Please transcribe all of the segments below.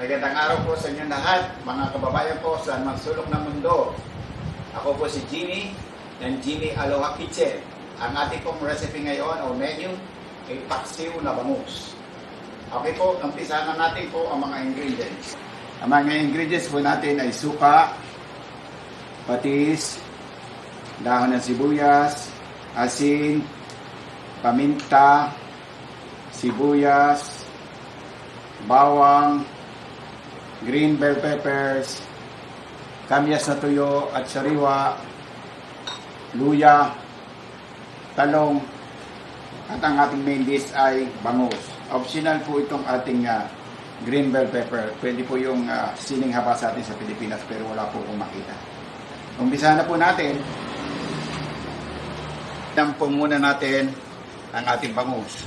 Magandang araw po sa inyo lahat, mga kababayan po sa magsulok ng mundo. Ako po si Jimmy, ng Jimmy Aloha Kitchen. Ang ating pong recipe ngayon o menu ay paksiw na bangus. Okay po, umpisahan na natin po ang mga ingredients. Ang mga ingredients po natin ay suka, patis, dahon ng sibuyas, asin, paminta, sibuyas, bawang, green bell peppers, kamyas na tuyo at sariwa, luya, talong, at ang ating main dish ay bangus. Optional po itong ating green bell pepper. Pwede po yung sining haba sa atin sa Pilipinas pero wala po kung makita. Umpisa na po natin. Dampo muna natin ang ating bangus.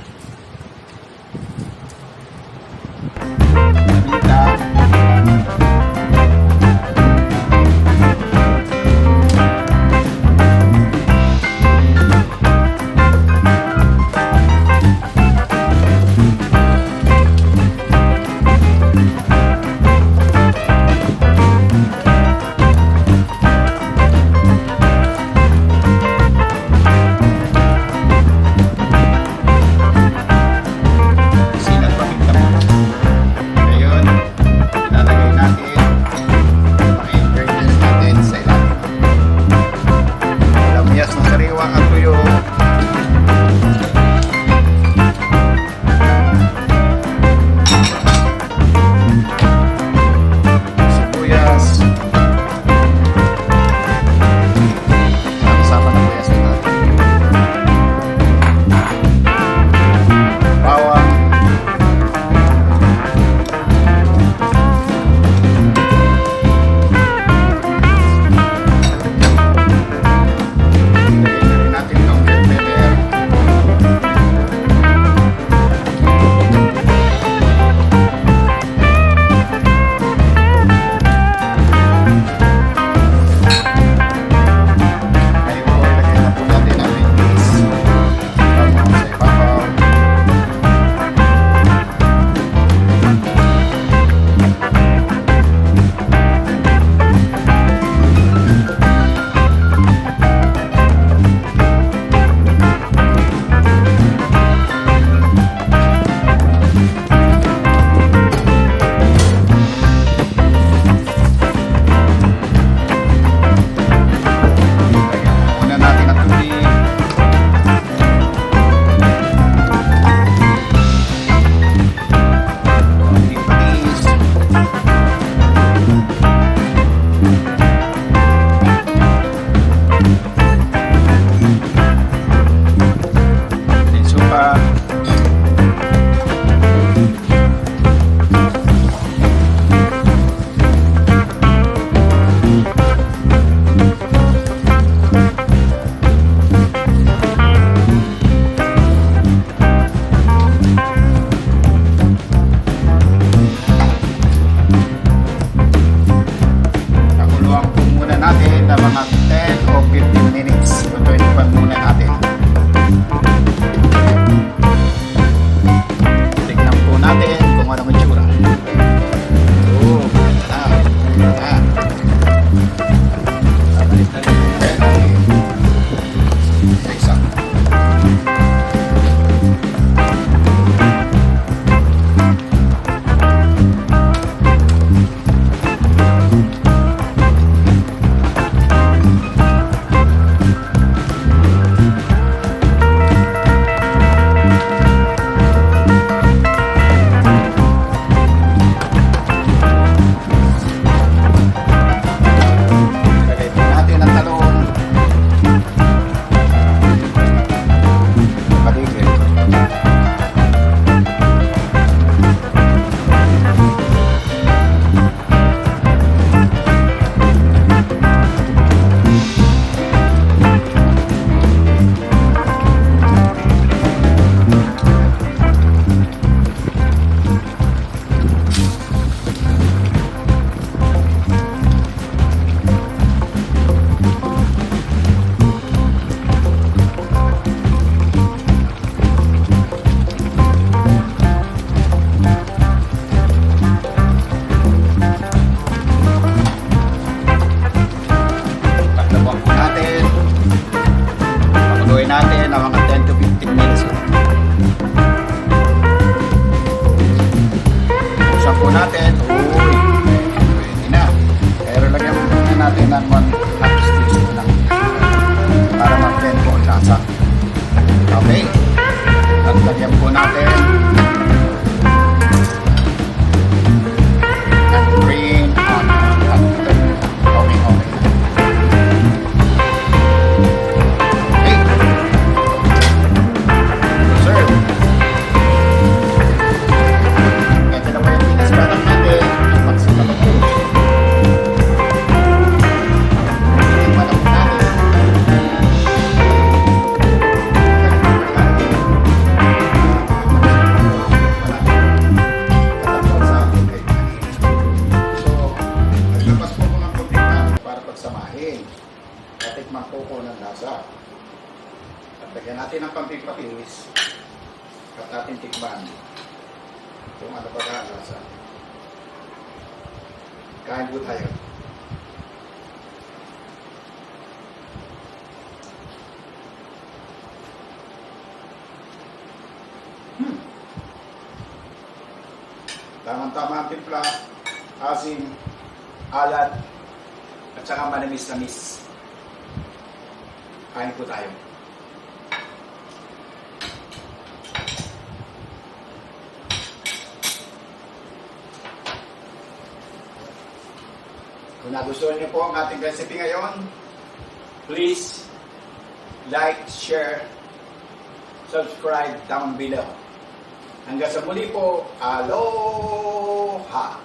po natin. Uy, pwede na. Pero lagyan po natin ng 1 half teaspoon lang para mag-blend po ang lasa. Okay. At lagyan po natin ang green onion at okay. Okay. Serve. Ito na po yung pinaspatak natin. Ang magsipatak. Ipatak natin. Tatikman po ko ng lasa. At lagyan natin ng pampipapis at ating tikman kung ano ba ang lasa. Kain po tayo. Tamang-tama ang timpla, asim, alat, at saka manamis-namis. Kain po tayo. Kung nagustuhan niyo po ang ating recipe ngayon, please like, share, subscribe down below. Hanggang sa muli po, aloha!